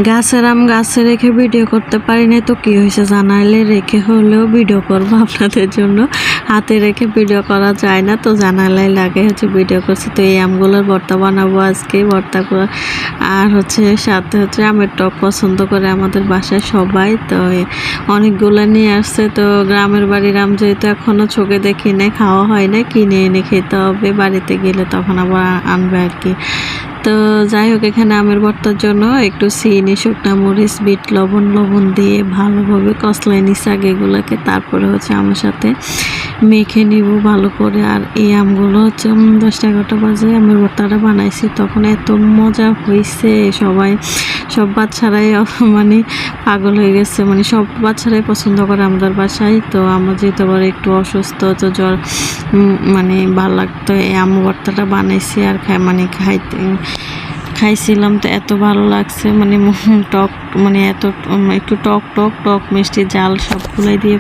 গাছের আম গাছে রেখে ভিডিও করতে পারি না তো কি হয়েছে, জানাইলে রেখে হলেও ভিডিও করবো আপনাদের জন্য। হাতে রেখে ভিডিও করা যায় না, তো জানালাই লাগে ভিডিও করছি। তো এই আমগুলোর ভর্তা বানাবো আজকে, ভর্তা করে। আর সাথে আমের টক পছন্দ করে আমাদের বাসায় সবাই, তো অনেকগুলো নিয়ে আসছে। তো গ্রামের বাড়ির আম যেহেতু এখনও চোখে দেখি না, খাওয়া হয় না, কিনে এনে খেতে হবে, বাড়িতে গেলে তখন আবার আনবে আর কি। তো যাই হোক, এখানে আমের ভর্তার জন্য একটু চিনি, শুকনো মরিচ, বিট লবণ দিয়ে ভালোভাবে কষলাই নিচ্ছি আগে এগুলোকে। তারপরে আমার সাথে মেখে নিব ভালো করে। আর এই আমগুলো 10-11টা বাজে আমের ভর্তাটা বানাইছি, তখন এত মজা হয়েছে। সব বাচ্চারাই মানে পাগল হয়ে গেছে, মানে সব বাচ্চারাই পছন্দ করে আমাদের বাসায়। তো আমার যেহেতু আবার একটু অসুস্থ, তো জ্বর মানে ভালো লাগতো, এই আম ভর্তাটা বানাইছি আর খাইছিলাম। তো এত ভালো লাগছে, মানে টক, মানে এত একটু টক মিষ্টি, জাল সবগুলাই দিয়ে